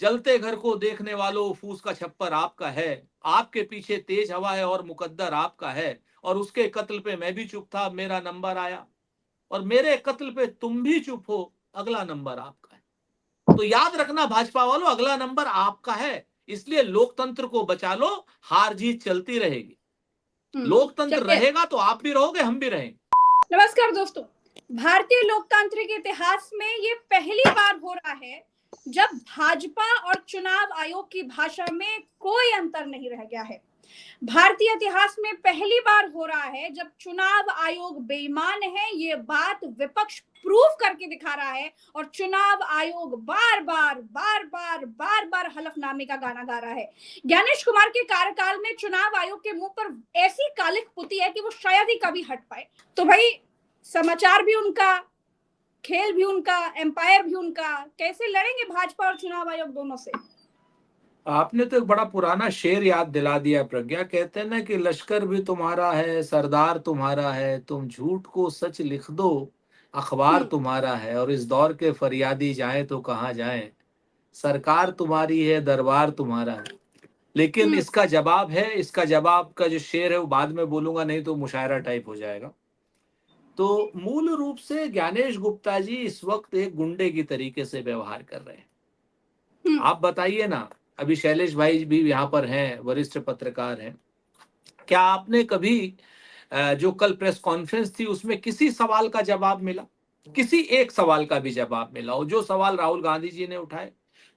जलते घर को देखने वालों, फूस का छप्पर आपका है। आपके पीछे तेज हवा है और मुकद्दर आपका है। और उसके कत्ल पे मैं भी चुप था, मेरा नंबर आया। और मेरे कत्ल पे तुम भी चुप हो, अगला नंबर आपका है। तो याद रखना भाजपा वालों, अगला नंबर आपका है। इसलिए लोकतंत्र को बचा लो, हार जीत चलती रहेगी। लोकतंत्र चलिए, रहेगा तो आप भी रहोगे, हम भी रहेंगे। नमस्कार दोस्तों। भारतीय लोकतंत्र के इतिहास में ये पहली बार हो रहा है जब भाजपा और चुनाव आयोग की भाषा में कोई अंतर नहीं रह गया है। भारतीय इतिहास में पहली बार हो रहा है जब चुनाव आयोग बेईमान है, ये बात विपक्ष प्रूव करके दिखा रहा है। और चुनाव आयोग बार बार हलफनामे का गाना गा रहा है। ज्ञानेश कुमार के कार्यकाल में चुनाव आयोग के मुंह पर ऐसी कालिक पुती है कि वो शायद ही कभी हट पाए। तो भाई, समाचार भी उनका, खेल भी उनका, एम्पायर भी उनका। कैसे लड़ेंगे भाजपा और चुनाव आयोग दोनों से? आपने तो एक बड़ा पुराना शेर याद दिला दिया प्रज्ञा। कहते हैं ना कि लश्कर भी तुम्हारा है, सरदार तुम्हारा है, तुम झूठ को सच लिख दो, अखबार तुम्हारा है। और इस दौर के फरियादी जाएं तो कहाँ जाएं, सरकार तुम्हारी है, दरबार तुम्हारा है। लेकिन इसका जवाब है, इसका जवाब का जो शेर है वो बाद में बोलूंगा, नहीं तो मुशायरा टाइप हो जाएगा। तो मूल रूप से ज्ञानेश गुप्ता जी इस वक्त एक गुंडे की तरीके से व्यवहार कर रहे हैं। आप बताइए ना, अभी शैलेश भाई भी यहाँ पर हैं, वरिष्ठ पत्रकार हैं। क्या आपने कभी जो कल प्रेस कॉन्फ्रेंस थी उसमें किसी सवाल का जवाब मिला? किसी एक सवाल का भी जवाब मिला हो? जो सवाल राहुल गांधी जी ने उठाए,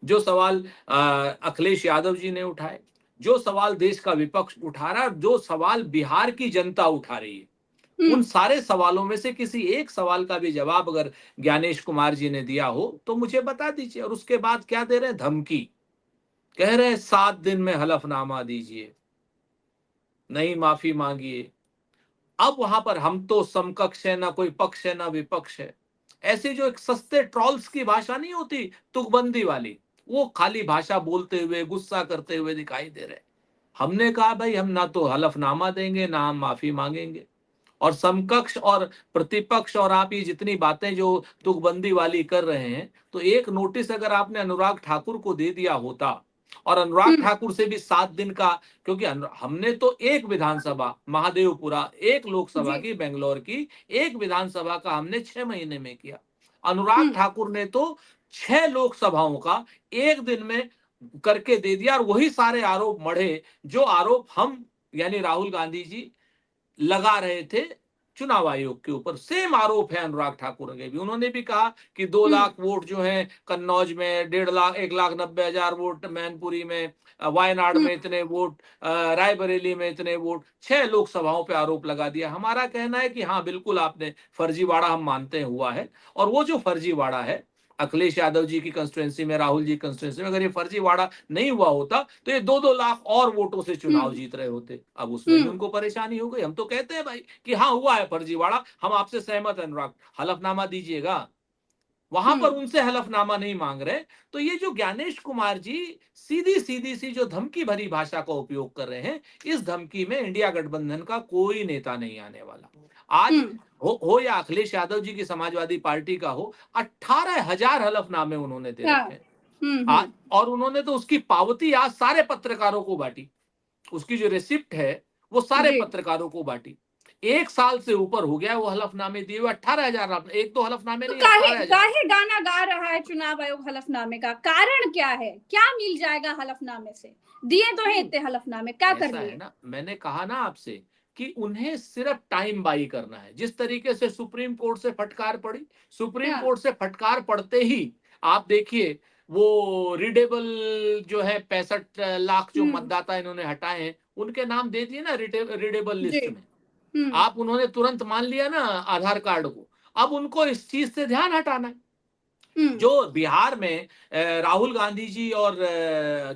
जो सवाल अखिलेश यादव जी ने उठाए, जो सवाल देश का विपक्ष उठा रहा है, जो सवाल बिहार की जनता उठा रही है, उन सारे सवालों में से किसी एक सवाल का भी जवाब अगर ज्ञानेश कुमार जी ने दिया हो तो मुझे बता दीजिए। और उसके बाद क्या दे रहे हैं? धमकी। कह रहे हैं 7 दिन में हलफनामा दीजिए, नहीं माफी मांगिए। अब वहां पर हम तो समकक्ष है, ना कोई पक्ष है ना विपक्ष है। ऐसे जो एक सस्ते ट्रॉल्स की भाषा नहीं होती, तुकबंदी वाली, वो खाली भाषा बोलते हुए, गुस्सा करते हुए दिखाई दे रहे। हमने कहा भाई, हम ना तो हलफनामा देंगे, ना हम माफी मांगेंगे। और समकक्ष और प्रतिपक्ष और आप ये जितनी बातें जो तुकबंदी वाली कर रहे हैं, तो एक नोटिस अगर आपने अनुराग ठाकुर को दे दिया होता, और अनुराग ठाकुर से भी 7 दिन का, क्योंकि हमने तो एक विधानसभा महादेवपुरा, एक लोकसभा की बेंगलोर की, एक विधानसभा का हमने 6 महीने में किया। अनुराग ठाकुर ने तो 6 लोकसभाओं का एक दिन में करके दे दिया। और वही सारे आरोप मढ़े जो आरोप हम यानी राहुल गांधी जी लगा रहे थे चुनाव आयोग के ऊपर। सेम आरोप है अनुराग ठाकुर के भी। उन्होंने भी कहा कि 2 लाख वोट जो है कन्नौज में, 1.5 लाख, 1,90,000 वोट मैनपुरी में, वायनाड में इतने वोट, रायबरेली में इतने वोट, 6 लोकसभाओं पे आरोप लगा दिया। हमारा कहना है कि हाँ बिल्कुल आपने फर्जीवाड़ा, हम मानते हैं, हुआ है। और वो जो फर्जीवाड़ा है अखिलेश यादव जी की कंस्टिट्यूंसी में, राहुल जी की कंस्टिट्यूंसी में, अगर ये फर्जीवाड़ा नहीं हुआ होता तो ये 2-2 लाख और वोटों से चुनाव जीत रहे होते। अब उसमें भी उनको परेशानी हो गई। हम तो कहते हैं भाई कि हाँ हुआ है फर्जीवाड़ा, हम आपसे सहमत हैं अनुराग, हलफनामा दीजिएगा। वहां पर उनसे हलफनामा नहीं मांग रहे। तो ये जो ज्ञानेश कुमार जी सीधी सीधी सी जो धमकी भरी भाषा का उपयोग कर रहे हैं, इस धमकी में इंडिया गठबंधन का कोई नेता नहीं आने वाला। आज हो या अखिलेश यादव जी की समाजवादी पार्टी का हो, 18,000 हलफनामे उन्होंने दे रखे हैं आज। और उन्होंने तो उसकी पावती आज सारे पत्रकारों को बांटी। उसकी जो रिसिप्ट है वो सारे पत्रकारों को बांटी। 1 साल से ऊपर हो गया वो हलफनामे दिए हुए। 18,000, एक तो हलफनामे तो नहीं, 18,000। काहे गाना गा रहा है चुनाव आयोग हलफनामे का? कारण क्या है? क्या मिल जाएगा हलफनामे से? दिए तो है इतने हलफनामे, क्या कर ऐसा लिए? है ना, मैंने कहा ना आपसे कि उन्हें सिर्फ टाइम बाई करना है। जिस तरीके से सुप्रीम कोर्ट से फटकार पड़ी, सुप्रीम कोर्ट से फटकार पड़ते ही आप देखिए वो रीडेबल जो है 65 लाख जो मतदाता इन्होंने हटाए हैं, उनके नाम दे दिए ना रीडेबल लिस्ट में। आप उन्होंने तुरंत मान लिया ना आधार कार्ड को। अब उनको इस चीज से ध्यान हटाना है। जो बिहार में राहुल गांधी जी और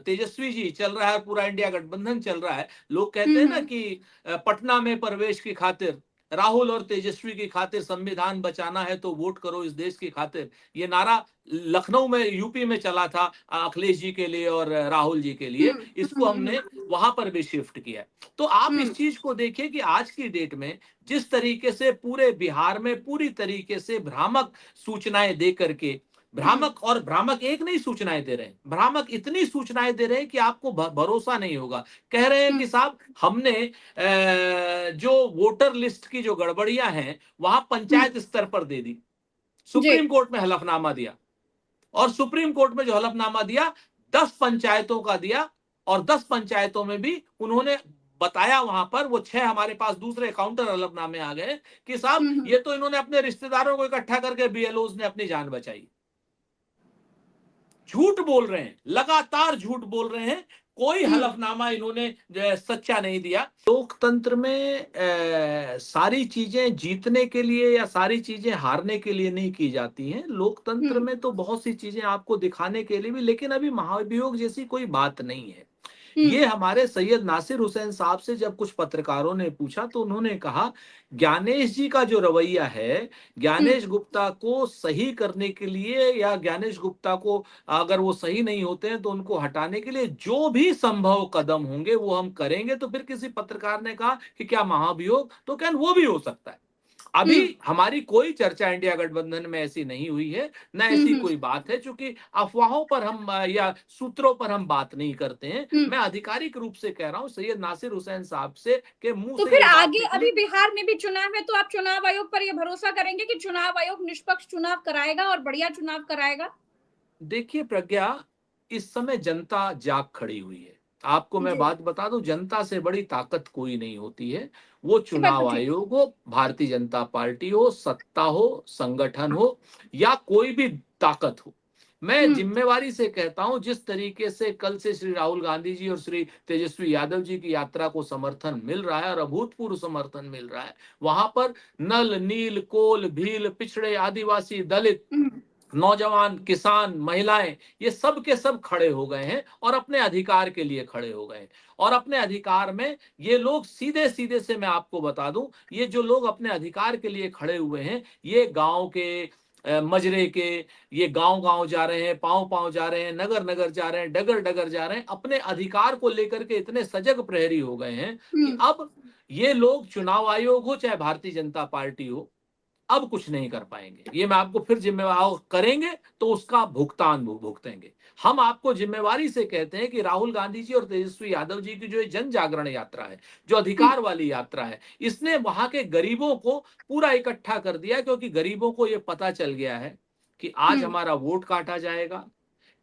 तेजस्वी जी चल रहा है, पूरा इंडिया गठबंधन चल रहा है। लोग कहते हैं ना कि पटना में प्रवेश की खातिर, राहुल और तेजस्वी की खातिर संविधान बचाना है तो वोट करो इस देश की खातिर, ये नारा लखनऊ में, यूपी में चला था अखिलेश जी के लिए और राहुल जी के लिए। इसको हमने वहां पर भी शिफ्ट किया। तो आप इस चीज को देखिए कि आज की डेट में जिस तरीके से पूरे बिहार में पूरी तरीके से भ्रामक सूचनाएं दे करके भ्रामक, और भ्रामक एक नहीं सूचनाएं दे रहे हैं, भ्रामक इतनी सूचनाएं दे रहे हैं कि आपको भरोसा नहीं होगा। कह रहे हैं कि साहब हमने जो वोटर लिस्ट की जो गड़बड़ियां हैं वहां पंचायत स्तर पर दे दी, जी। सुप्रीम कोर्ट में हलफनामा दिया, और सुप्रीम कोर्ट में जो हलफनामा दिया 10 पंचायतों का दिया, और 10 पंचायतों में भी उन्होंने बताया, वहां पर वो 6 हमारे पास दूसरे काउंटर हलफनामे आ गए कि साहब ये तो इन्होंने अपने रिश्तेदारों को इकट्ठा करके बीएलओज ने अपनी जान बचाई। झूठ बोल रहे हैं, लगातार झूठ बोल रहे हैं, कोई हलफनामा इन्होंने सच्चा नहीं दिया। लोकतंत्र में सारी चीजें जीतने के लिए या सारी चीजें हारने के लिए नहीं की जाती हैं। लोकतंत्र में तो बहुत सी चीजें आपको दिखाने के लिए भी, लेकिन अभी महाभियोग जैसी कोई बात नहीं है। ये हमारे सैयद नासिर हुसैन साहब से जब कुछ पत्रकारों ने पूछा तो उन्होंने कहा ज्ञानेश जी का जो रवैया है, ज्ञानेश गुप्ता को सही करने के लिए या ज्ञानेश गुप्ता को अगर वो सही नहीं होते हैं तो उनको हटाने के लिए जो भी संभव कदम होंगे वो हम करेंगे। तो फिर किसी पत्रकार ने कहा कि क्या महाभियोग, तो क्या वो भी हो सकता है। अभी हमारी कोई चर्चा इंडिया गठबंधन में ऐसी नहीं हुई है, न ऐसी कोई बात है, क्योंकि अफवाहों पर हम या सूत्रों पर हम बात नहीं करते हैं। मैं आधिकारिक रूप से कह रहा हूं, सैयद नासिर हुसैन साहब से के मुंह तो से फिर ये बात आगे निकली। अभी बिहार में भी चुनाव है, तो आप चुनाव आयोग पर ये भरोसा करेंगे कि चुनाव आयोग निष्पक्ष चुनाव कराएगा और बढ़िया चुनाव कराएगा? देखिए प्रज्ञा, इस समय जनता जाग खड़ी हुई है। आपको मैं बात बता दूं, जनता से बड़ी ताकत कोई नहीं होती है। वो ये बात तो चुनाव ठीक। आयोग हो, भारतीय जनता पार्टी हो, सत्ता हो, संगठन हो, या कोई भी ताकत हो। मैं जिम्मेवारी से कहता हूं, जिस तरीके से कल से श्री राहुल गांधी जी और श्री तेजस्वी यादव जी की यात्रा को समर्थन मिल रहा है, और अभूतपूर्व समर्थन मिल रहा है, वहां पर नल, नील, कोल, भील, पिछड़े, आदिवासी, दलित, नौजवान, किसान, महिलाएं, ये सब के सब खड़े हो गए हैं और अपने अधिकार के लिए खड़े हो गए हैं। और अपने अधिकार में ये लोग सीधे सीधे से मैं आपको बता दूं, ये जो लोग अपने अधिकार के लिए खड़े हुए हैं, ये गांव के, मजरे के, ये गांव गांव जा रहे हैं, पांव पांव जा रहे हैं, नगर नगर जा रहे हैं, डगर डगर जा रहे हैं, अपने अधिकार को लेकर के इतने सजग प्रहरी हो गए हैं कि अब ये लोग, चुनाव आयोग हो चाहे भारतीय जनता पार्टी हो, अब कुछ नहीं कर पाएंगे। ये मैं आपको फिर जिम्मेवार करेंगे तो उसका भुगतान भुगतेंगे। हम आपको जिम्मेवारी से कहते हैं कि राहुल गांधी जी और तेजस्वी यादव जी की जो जन जागरण यात्रा है, जो अधिकार वाली यात्रा है, इसने वहां के गरीबों को पूरा इकट्ठा कर दिया, क्योंकि गरीबों को यह पता चल गया है कि आज हमारा वोट काटा जाएगा,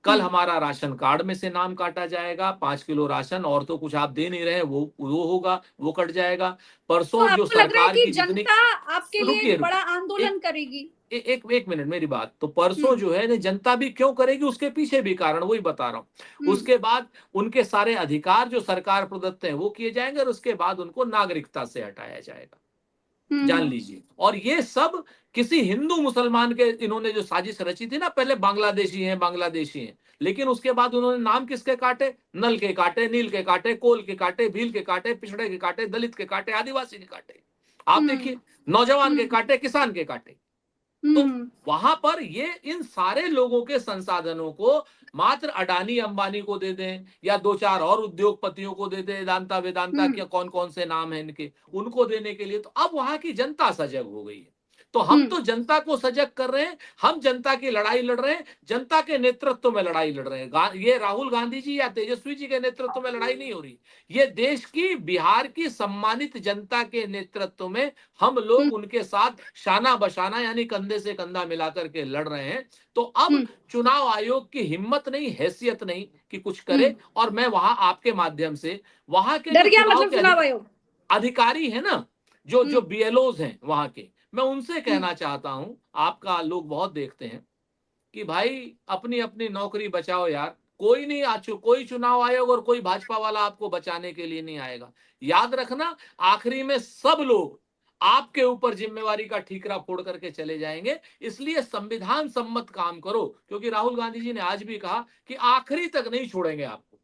कल हमारा राशन कार्ड में से नाम काटा जाएगा, 5 किलो राशन और तो कुछ आप दे नहीं रहे, वो होगा, वो कट जाएगा। तो परसों जो आपको लग रहा है सरकार कि की जितनी, जनता आपके लिए रुकिए एक बड़ा रुकिए, आंदोलन एक करेगी? एक मिनट मेरी बात। तो परसों जो है जनता भी क्यों करेगी, उसके पीछे भी कारण वही बता रहा हूं। उसके बाद उनके सारे अधिकार जो सरकार प्रदत्त हैं वो किए जाएंगे, और उसके बाद उनको नागरिकता से हटाया जाएगा, जान लीजिए। और ये सब किसी हिंदू मुसलमान के, इन्होंने जो साजिश रची थी ना, पहले बांग्लादेशी हैं बांग्लादेशी हैं, लेकिन उसके बाद उन्होंने नाम किसके काटे, नल के काटे, नील के काटे, कोल के काटे, भील के काटे, पिछड़े के काटे, दलित के काटे, आदिवासी के काटे, आप देखिए, नौजवान के काटे, किसान के काटे। तो वहां पर ये इन सारे लोगों के संसाधनों को मात्र अडानी अंबानी को दे दें, या दो चार और उद्योगपतियों को दे दें, वेदांता वेदांता के कौन कौन से नाम हैं इनके, उनको देने के लिए, तो अब वहां की जनता सजग हो गई है। तो हम तो जनता को सजग कर रहे हैं, हम जनता की लड़ाई लड़ रहे हैं, जनता के नेतृत्व में लड़ाई लड़ रहे हैं। ये राहुल गांधी जी या तेजस्वी जी के नेतृत्व में लड़ाई नहीं हो रही, ये देश की, बिहार की सम्मानित जनता के नेतृत्व में हम लोग उनके साथ शाना बशाना यानी कंधे से कंधा मिलाकर के लड़ रहे हैं। तो अब चुनाव आयोग की हिम्मत नहीं, हैसियत नहीं कि कुछ करे। और मैं वहां आपके माध्यम से वहां के डर जो गया चुनाव मतलब के चुनाव आयोग? अधिकारी है ना, जो बीएलओज हैं वहां के, मैं उनसे कहना चाहता हूं, आपका लोग बहुत देखते हैं, कि भाई अपनी अपनी नौकरी बचाओ यार। कोई नहीं, कोई चुनाव आयोग और कोई भाजपा वाला आपको बचाने के लिए नहीं आएगा। याद रखना, आखिरी में सब लोग आपके ऊपर जिम्मेवारी का ठीकरा फोड़ करके चले जाएंगे। इसलिए संविधान सम्मत काम करो, क्योंकि राहुल गांधी जी ने आज भी कहा कि आखिरी तक नहीं छोड़ेंगे आपको,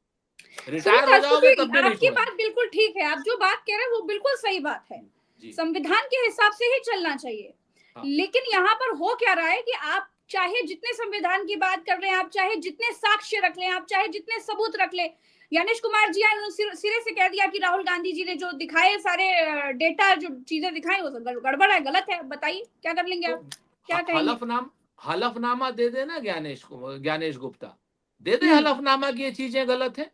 सुनील रिटायर हो जाओगे राजपूत, तब भी नहीं आपकी छोड़ेंगे। बात बिल्कुल ठीक है, आप जो बात कह रहे हैं वो बिल्कुल सही बात है, संविधान के हिसाब से ही चलना चाहिए। लेकिन यहाँ पर हो क्या रहा है कि आप चाहे जितने संविधान की बात कर रहे हैं, आप चाहे जितने साक्ष्य रख लें, आप चाहे जितने सबूत रख लें, ज्ञानेश कुमार जी ने सिरे से कह दिया कि राहुल गांधी जी ने जो दिखाए सारे डेटा, जो चीजें दिखाई वो सब गड़बड़ है, गलत है। बताइए क्या कर लेंगे आप, क्या कहेंगे? हलफनामा दे देना ज्ञानेश गुप्ता, दे दे हम्म हलफनामा की ये चीजें गलत है।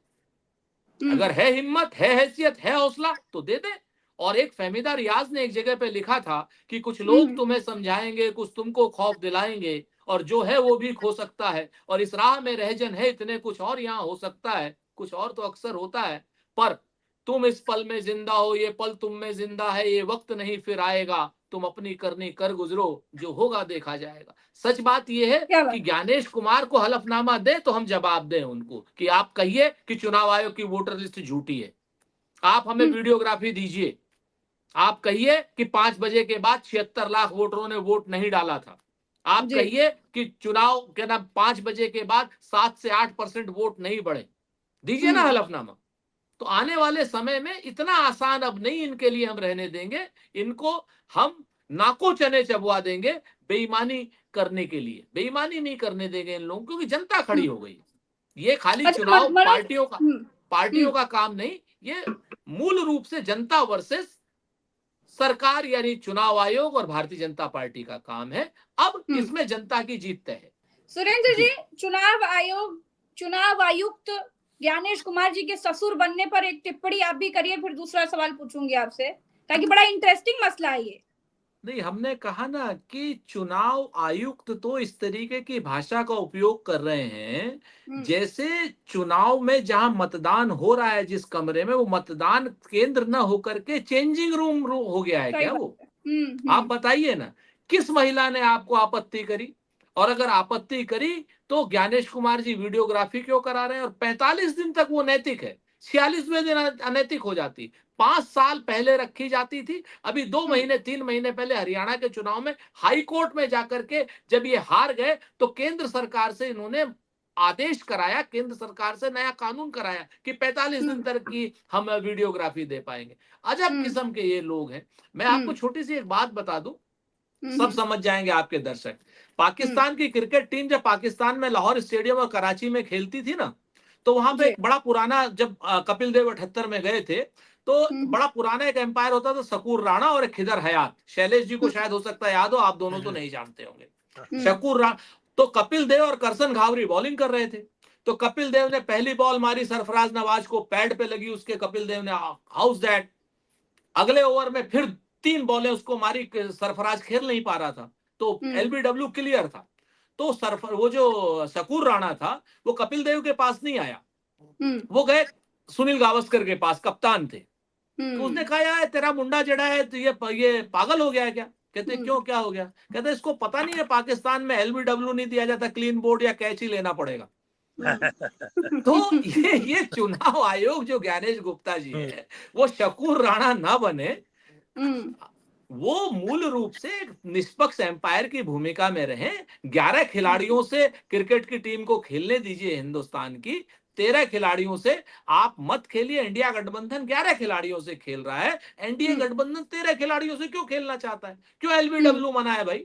हम्म अगर है हिम्मत, है हैसियत, है हौसला तो दे दे। और एक फहमीदा रियाज ने एक जगह पे लिखा था कि कुछ लोग हम्म तुम्हें समझाएंगे, कुछ तुमको खौफ दिलाएंगे, और जो है वो भी खो सकता है, और इस राह में रहजन है इतने, कुछ और यहाँ हो सकता है, कुछ और तो अक्सर होता है, पर तुम इस पल में जिंदा हो, ये पल तुम में जिंदा है, ये वक्त नहीं फिर आएगा, तुम अपनी करनी कर गुजरो, जो होगा देखा जाएगा। सच बात यह है क्या कि बात। ज्ञानेश कुमार को हलफनामा दे तो हम जवाब दें उनको कि आप कहिए कि चुनाव आयोग की वोटर लिस्ट झूठी है, आप हमें हम्म वीडियोग्राफी दीजिए, आप कहिए कि 5 बजे के बाद 76 लाख वोटरों ने वोट नहीं डाला था, आप जी कहिए कि चुनाव के ना 5 बजे के बाद 7 से 8% वोट नहीं बढ़े, दीजिए ना हम्म हलफनामा। तो आने वाले समय में इतना आसान अब नहीं इनके लिए हम रहने देंगे, इनको हम नाको चने चबवा देंगे बेईमानी करने के लिए, बेईमानी नहीं करने देंगे इन लोगों, क्योंकि जनता खड़ी हम्म। हो गई। ये खाली अच्छा चुनाव मनोज। पार्टियों का, हम्म पार्टियों हम्म का काम नहीं, ये मूल रूप से जनता वर्सेस सरकार यानी चुनाव आयोग और भारतीय जनता पार्टी का काम है। अब हम्म। इसमें जनता की जीत तय है। सुरेंद्र जी, जी चुनाव आयुक्त ज्ञानेश कुमार जी के ससुर बनने पर एक टिप्पणी आप भी करिए, फिर दूसरा सवाल पूछूंगी आपसे, ताकि बड़ा इंटरेस्टिंग मसला है ये। नहीं, हमने कहा ना कि चुनाव आयुक्त तो इस तरीके की भाषा का उपयोग कर रहे हैं हम्म जैसे चुनाव में जहां मतदान हो रहा है जिस कमरे में, वो मतदान केंद्र न होकर के चेंजिंग रूम हो गया है सही क्या बात वो? है। आप बताइए ना, किस महिला ने आपको आपत्ति करी? और अगर आपत्ति करी तो ज्ञानेश कुमार जी वीडियोग्राफी क्यों करा रहे हैं? और 45 दिन तक वो नैतिक है, 46वें दिन अनैतिक हो जाती। 5 साल पहले रखी जाती थी, अभी 2 महीने 3 महीने पहले हरियाणा के चुनाव में हाई कोर्ट में जाकर के जब ये हार गए तो केंद्र सरकार से इन्होंने आदेश कराया, केंद्र सरकार से नया कानून कराया कि 45 दिन तक की हम वीडियोग्राफी दे पाएंगे। अजब किस्म के ये लोग हैं। मैं आपको छोटी सी एक बात बता दूं, सब समझ जाएंगे आपके दर्शक। पाकिस्तान की क्रिकेट टीम जब पाकिस्तान में लाहौर स्टेडियम और कराची में खेलती थी ना, तो वहां पे जी एक बड़ा पुराना, जब कपिल देव 78 में गए थे, तो बड़ा पुराना एक एम्पायर होता था, शकूर राणा और एक खिदर हयात। शैलेश जी को शायद हो सकता है याद हो, आप दोनों तो नहीं जानते होंगे। शकूर राणा, तो कपिल देव और करसन घावरी बॉलिंग कर रहे थे, तो कपिल देव ने पहली बॉल मारी सरफराज नवाज को, पैड पे लगी उसके, कपिल देव ने हाउस दैट। अगले ओवर में फिर 3 बॉलें उसको मारी, सरफराज खेल नहीं पा रहा था, तो एलबीडब्ल्यू क्लियर था। तो सरफर वो जो शकूर राणा था वो कपिल देव के पास नहीं आया, वो गए सुनील गावस्कर के पास, कप्तान थे। तो उसने कहा यार तेरा मुंडा जड़ा है तो ये पागल हो गया है क्या? कहते क्यों, क्या हो गया? कहते इसको पता नहीं है पाकिस्तान में एलबीडब्ल्यू नहीं दिया जाता, क्लीन बोर्ड या कैच ही लेना पड़ेगा। तो ये चुनाव आयोग जो ज्ञानेश गुप्ता जी है वो शकूर राणा ना बने, वो मूल रूप से एक निष्पक्ष एम्पायर की भूमिका में रहे। 11 खिलाड़ियों से क्रिकेट की टीम को खेलने दीजिए हिंदुस्तान की, 13 खिलाड़ियों से आप मत खेलिए। इंडिया गठबंधन 11 खिलाड़ियों से खेल रहा है, एनडीए गठबंधन 13 खिलाड़ियों से क्यों खेलना चाहता है? क्यों एलबीडब्ल्यू मना है भाई?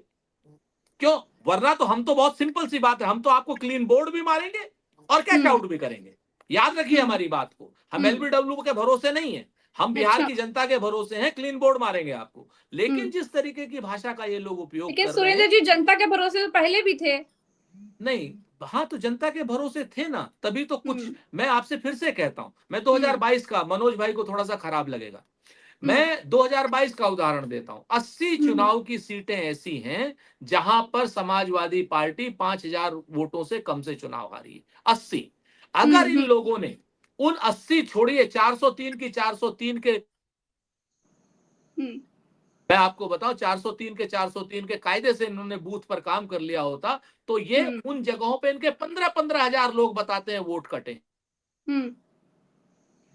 क्यों? वरना तो हम तो बहुत सिंपल सी बात है, हम तो आपको क्लीन बोर्ड भी मारेंगे और कैच आउट भी करेंगे। याद रखिए हमारी बात को, हम एलबीडब्ल्यू के भरोसे नहीं है, हम बिहार अच्छा, की जनता के भरोसे हैं, क्लीन बोर्ड मारेंगे आपको। लेकिन जिस तरीके की भाषा का ये लोग उपयोग लेकिन कर रहे सुरेंद्र हैं, जी जनता के भरोसे तो पहले भी थे। नहीं, हाँ तो जनता के भरोसे थे ना, तभी तो कुछ। हम्म मैं आपसे फिर से कहता हूं, मैं हम्म 2022 का, मनोज भाई को थोड़ा सा खराब लगेगा, हम्म मैं 2022 का उदाहरण देता हूं। 80 हम्म चुनाव की सीटें ऐसी हैं जहां पर समाजवादी पार्टी 5,000 वोटों से कम से चुनाव हारी है। 80। अगर इन हम्म लोगों ने उन 80 छोड़िए, 403 की 403 के, हम्म मैं आपको बताऊं 403 के 403 के कायदे से इन्होंने बूथ पर काम कर लिया होता तो ये हम्म उन जगहों पे इनके 15-15 हजार लोग बताते हैं वोट कटे, हम्म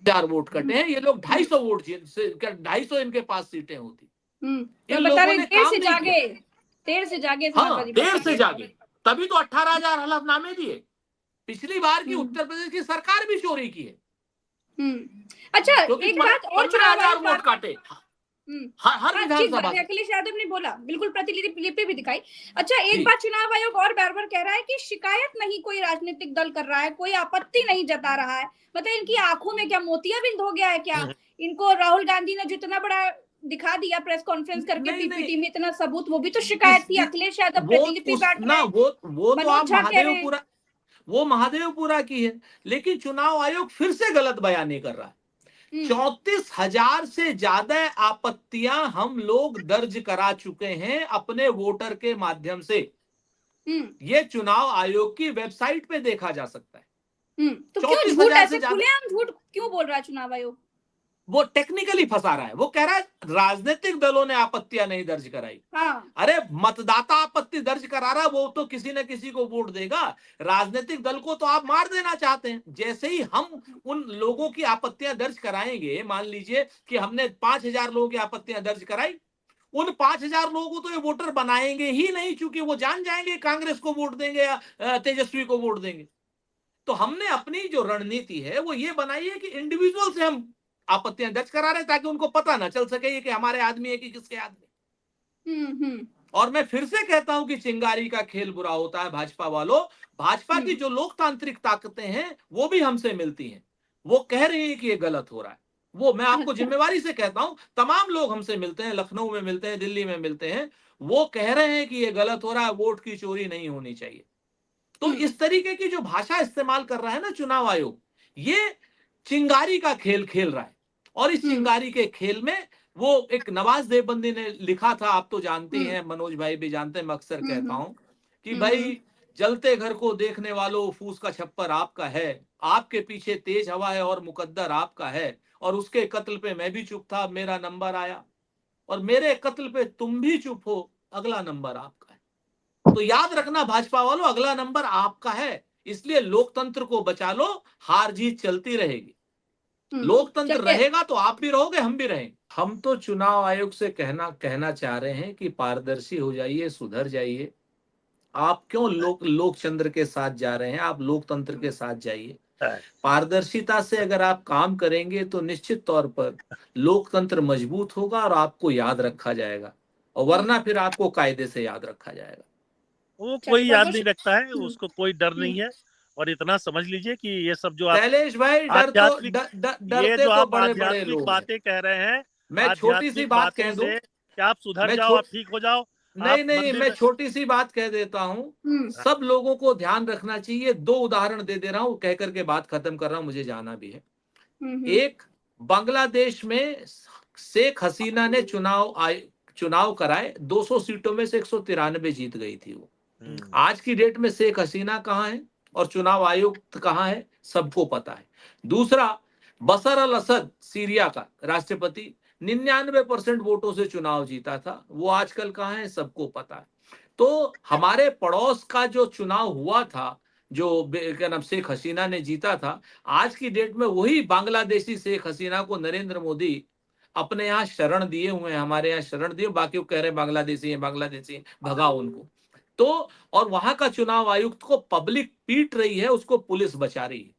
4 वोट कटे हैं। ये लोग 250 वोट जीत से, 250 इनके पास सीटें होती। इन तो बता लोगों रहे ने काम नहीं किया। देर से जागे हाँ, समाजवादी देर पार्टी से के। जागे, तभी तो 18,000 हलफनामे दिए। पिछली बार की हम्म उत्तर प्रदेश की सरकार भी चोरी की है, अच्छा, क्योंकि एक बात और, पंद्रह चुनाव हजार आयोग वोट बात। काटे हम्म हर हाँ ठीक बात विधानसभा है, से। अखिलेश यादव ने बोला, बिल्कुल प्रतिलिपि भी दिखाई। अच्छा, एक जी, बात चुनाव आयोग और बार बार कह रहा है कि शिकायत नहीं कोई राजनीतिक दल कर रहा है, कोई आपत्ति नहीं जता रहा है। मतलब इनकी आंखों में क्या मोतियाबिंद हो गया है क्या? इनको राहुल गांधी ने जितना बड़ा दिखा दिया प्रेस कॉन्फ्रेंस करके, नहीं नहीं, पीपीटी में इतना सबूत, वो भी तो शिकायत थी, अखिलेश यादव वो प्रतिलिपि उस बांट ना रहे हैं, वो तो आप मनोज झा कह रहे हैं। वो महादेवपुरा की है, लेकिन चुनाव आयोग फिर से गलत बयानी कर रहा है। 34,000 से ज्यादा आपत्तियां हम लोग दर्ज करा चुके हैं अपने वोटर के माध्यम से। ये चुनाव आयोग की वेबसाइट पे देखा जा सकता है। तो क्यों झूठ, 34,000 ऐसे से ज्यादा, खुलेआम झूठ क्यों बोल रहा है चुनाव आयोग? वो टेक्निकली फंसा रहा है। वो कह रहा है राजनीतिक दलों ने आपत्तियां नहीं दर्ज कराई। हाँ। अरे मतदाता आपत्ति दर्ज करा रहा, वो तो किसी न किसी को वोट देगा। राजनीतिक दल को तो आप मार देना चाहते हैं। जैसे ही हम उन लोगों की आपत्तियां दर्ज कराएंगे, मान लीजिए कि हमने 5,000 लोगों की आपत्तियां दर्ज कराई, उन 5,000 लोगों को तो ये वोटर बनाएंगे ही नहीं, क्योंकि वो जान जाएंगे कांग्रेस को वोट देंगे या तेजस्वी को वोट देंगे। तो हमने अपनी जो रणनीति है वो ये बनाई है कि इंडिविजुअल से हम आपत्तियां दर्ज करा रहे हैं, ताकि उनको पता ना चल सके कि हमारे आदमी है कि किसके आदमी। और मैं फिर से कहता हूं कि चिंगारी का खेल बुरा होता है भाजपा वालों। भाजपा की जो लोकतांत्रिक ताकतें हैं वो भी हमसे मिलती हैं, वो कह रही है कि ये गलत हो रहा है। वो मैं आपको जिम्मेवारी से कहता हूं, तमाम लोग हमसे मिलते हैं, लखनऊ में मिलते हैं, दिल्ली में मिलते हैं, वो कह रहे हैं कि ये गलत हो रहा है, वोट की चोरी नहीं होनी चाहिए। तो इस तरीके की जो भाषा इस्तेमाल कर रहा है ना चुनाव आयोग, ये चिंगारी का खेल खेल रहा है। और इस चिंगारी के खेल में वो एक नवाज देवबंदी ने लिखा था, आप तो जानते हैं, मनोज भाई भी जानते हैं, मैं अक्सर कहता हूं कि भाई जलते घर को देखने वालों, फूस का छप्पर आपका है, आपके पीछे तेज हवा है और मुकद्दर आपका है, और उसके कत्ल पे मैं भी चुप था, मेरा नंबर आया, और मेरे कत्ल पे तुम भी चुप हो, अगला नंबर आपका है। तो याद रखना भाजपा वालों, अगला नंबर आपका है, इसलिए लोकतंत्र को बचा लो, हार जीत चलती रहेगी। लोकतंत्र रहेगा तो आप भी रहोगे, हम भी रहेंगे। हम तो चुनाव आयोग से कहना चाह रहे हैं कि पारदर्शी हो जाइए, सुधर जाइए। आप क्यों लोकतंत्र के साथ जा रहे हैं? आप लोकतंत्र के साथ जाइए। पारदर्शिता से अगर आप काम करेंगे तो निश्चित तौर पर लोकतंत्र मजबूत होगा और आपको याद रखा जाएगा, और वरना फिर आपको कायदे से याद रखा जाएगा। वो कोई याद नहीं रखता है, उसको कोई डर नहीं है। और इतना समझ लीजिए कि ये सब जो आप शैलेश भाई, आध्यात्मिक, ये डरते जो तो आप बड़े बड़े आध्यात्मिक लोग हैं। बातें कह रहे हैं, मैं छोटी सी आध्यात्मिक बात बातों कह दूं, से कि आप सुधर जाओ, आप ठीक हो जाओ, आप नहीं, मंदिर मैं में। छोटी सी बात कह देता हूं, सब लोगों को ध्यान रखना चाहिए। 2 उदाहरण दे दे रहा हूं, कह करके बात खत्म कर रहा हूं, मुझे जाना भी है। एक, बांग्लादेश में शेख हसीना ने चुनाव कराए, 200 सीटों में से 193 जीत गई थी वो। आज की डेट में शेख हसीना कहां है और चुनाव आयुक्त कहां है, सबको पता है। दूसरा, बशर अल असद, सीरिया का राष्ट्रपति, 99% वोटों से चुनाव जीता था, वो आजकल कहां है, सबको पता है। तो हमारे पड़ोस का जो चुनाव हुआ था, जो क्या नाम, शेख हसीना ने जीता था, आज की डेट में वही बांग्लादेशी शेख हसीना को नरेंद्र मोदी अपने यहाँ शरण दिए हुए हैं, हमारे यहाँ शरण दिए, बाकी वो कह रहे हैं बांग्लादेशी है, बांग्लादेशी है, भगाओ उनको। तो और वहां का चुनाव आयुक्त को पब्लिक पीट रही है, उसको पुलिस बचा रही है।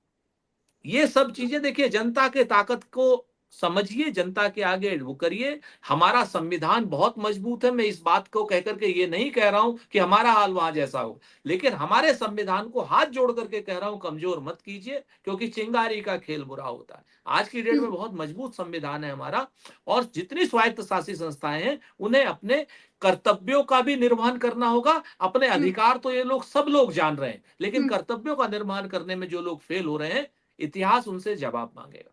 ये सब चीजें देखिए, जनता के ताकत को समझिए, जनता के आगे वो करिए। हमारा संविधान बहुत मजबूत है, मैं इस बात को कहकर के ये नहीं कह रहा हूं कि हमारा हाल वहां जैसा हो, लेकिन हमारे संविधान को हाथ जोड़ करके कह रहा हूं, कमजोर मत कीजिए, क्योंकि चिंगारी का खेल बुरा होता है। आज की डेट में बहुत मजबूत संविधान है हमारा, और जितनी स्वायत्त शासी संस्थाएं हैं उन्हें अपने कर्तव्यों का भी निर्वहन करना होगा। अपने अधिकार तो ये लोग सब लोग जान रहे हैं, लेकिन कर्तव्यों का निर्वहन करने में जो लोग फेल हो रहे हैं, इतिहास उनसे जवाब मांगेगा।